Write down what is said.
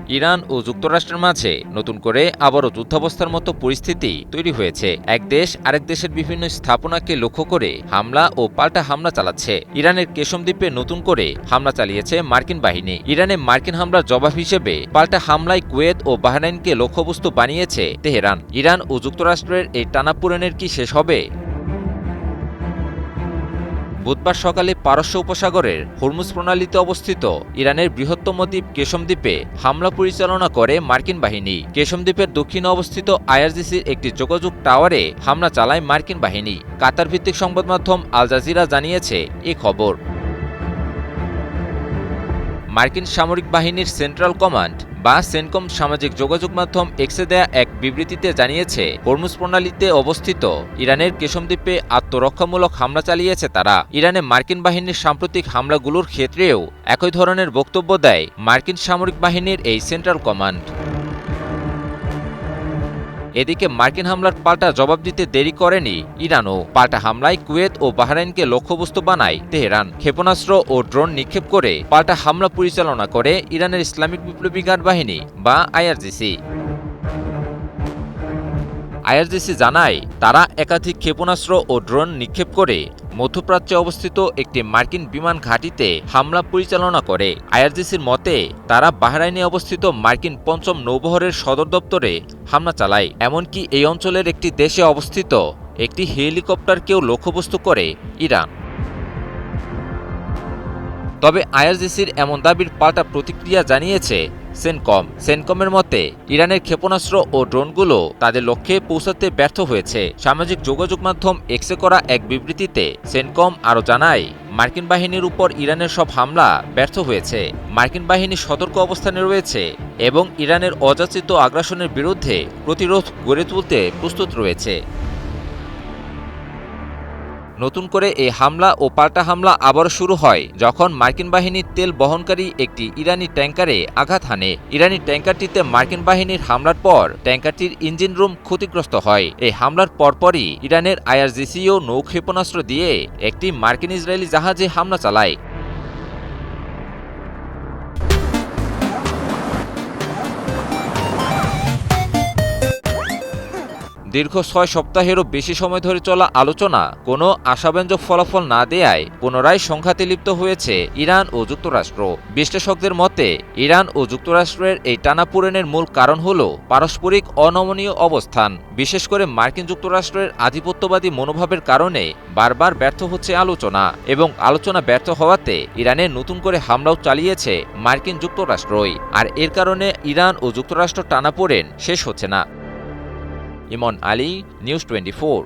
Iran ও যুক্তরাষ্ট্রের মাঝে নতুন করে আবারও যুদ্ধাবস্থার মতো পরিস্থিতি তৈরি হয়েছে। এক দেশ আরেক দেশের বিভিন্ন স্থাপনাকে লক্ষ্য করে হামলা ও পাল্টা হামলা চালাচ্ছে। ইরানের কেশম দ্বীপে নতুন করে হামলা চালিয়েছে মার্কিন বাহিনী। ইরানে মার্কিন হামলার জবাব হিসেবে পাল্টা হামলায় কুয়েত ও বাহরাইনকে লক্ষ্যবস্তু বানিয়েছে তেহরান। ইরান ও যুক্তরাষ্ট্রের এই টানাপোড়েনের কি শেষ হবে? বুধবার সকালে পারস্য উপসাগরের হরমুজ প্রণালীতে অবস্থিত ইরানের বৃহত্তম দ্বীপ কেশম দ্বীপে হামলা পরিচালনা করে মার্কিন বাহিনী। কেশম দ্বীপের দক্ষিণে অবস্থিত আইআরজিসির একটি যোগাযোগ টাওয়ারে হামলা চালায় মার্কিন বাহিনী। কাতার ভিত্তিক সংবাদ মাধ্যম আল জাজিরা জানিয়েছে এ খবর। মার্কিন সামরিক বাহিনীর সেন্ট্রাল কমান্ড বা সেনকম সামাজিক যোগাযোগ মাধ্যম এক্সে দেয়া এক বিবৃতিতে জানিয়েছে, হরমুজ প্রণালীতে অবস্থিত ইরানের কেশম দ্বীপে আত্মরক্ষামূলক হামলা চালিয়েছে তারা। ইরানে মার্কিন বাহিনীর সাম্প্রতিক হামলাগুলোর ক্ষেত্রেও একই ধরনের বক্তব্য দেয় মার্কিন সামরিক বাহিনীর এই সেন্ট্রাল কমান্ড। এদিকে মার্কিন হামলার পাল্টা জবাব দিতে দেরি করেনি ইরানও। পাল্টা হামলায় কুয়েত ও বাহরাইনকে লক্ষ্যবস্তু বানায় তেহরান। ক্ষেপণাস্ত্র ও ড্রোন নিক্ষেপ করে পাল্টা হামলা পরিচালনা করে ইরানের ইসলামিক বিপ্লবী গার্ড বাহিনী বা আইআরজিসি। আইআরজিসি জানায়, তারা একাধিক ক্ষেপণাস্ত্র ও ড্রোন নিক্ষেপ করে মধ্যপ্রাচ্যে অবস্থিত একটি মার্কিন বিমান ঘাঁটিতে হামলা পরিচালনা করে। আইআরজিসির মতে, তারা বাহরাইনে অবস্থিত মার্কিন পঞ্চম নৌবহরের সদর দপ্তরে হামলা চালায়। এমনকি এই অঞ্চলের একটি দেশে অবস্থিত একটি হেলিকপ্টারকেও লক্ষ্যবস্তু করে ইরান। তবে আইআরজিসির এমন দাবির পাল্টা প্রতিক্রিয়া জানিয়েছে সেনকম। সেনকমের মতে, ইরানের ক্ষেপণাস্ত্র ও ড্রোনগুলো তাদের লক্ষ্যে পৌঁছাতে ব্যর্থ হয়েছে। সামাজিক যোগাযোগ মাধ্যম এক্সে করা এক বিবৃতিতে সেনকম আরও জানায়, মার্কিন বাহিনীর উপর ইরানের সব হামলা ব্যর্থ হয়েছে। মার্কিন বাহিনী সতর্ক অবস্থানে রয়েছে এবং ইরানের অযাচিত আগ্রাসনের বিরুদ্ধে প্রতিরোধ গড়ে তুলতে প্রস্তুত রয়েছে। নতুন করে এই হামলা ও পাল্টা হামলা আবারও শুরু হয় যখন মার্কিন বাহিনীর তেল বহনকারী একটি ইরানি ট্যাঙ্কারে আঘাত হানে। ইরানি ট্যাঙ্কারটিতে মার্কিন বাহিনীর হামলার পর ট্যাঙ্কারটির ইঞ্জিন রুম ক্ষতিগ্রস্ত হয়। এই হামলার পরপরই ইরানের আইআরজিসিও নৌ ক্ষেপণাস্ত্র দিয়ে একটি মার্কিন ইসরায়েলি জাহাজে হামলা চালায়। দীর্ঘ 6 সপ্তাহেরও বেশি সময় ধরে চলা আলোচনা কোনো আশাব্যঞ্জক ফলাফল না দেয়ায় পুনরায় সংঘাতে লিপ্ত হয়েছে ইরান ও যুক্তরাষ্ট্র। বিশ্লেষকদের মতে, ইরান ও যুক্তরাষ্ট্রের এই টানাপোড়েনের মূল কারণ হল পারস্পরিক অনমনীয় অবস্থান। বিশেষ করে মার্কিন যুক্তরাষ্ট্রের আধিপত্যবাদী মনোভাবের কারণে বারবার ব্যর্থ হচ্ছে আলোচনা, এবং আলোচনা ব্যর্থ হওয়াতে ইরানে নতুন করে হামলাও চালিয়েছে মার্কিন যুক্তরাষ্ট্রই। আর এর কারণে ইরান ও যুক্তরাষ্ট্র টানাপোড়েন শেষ হচ্ছে না। ইমন আলী, নিউজ 24।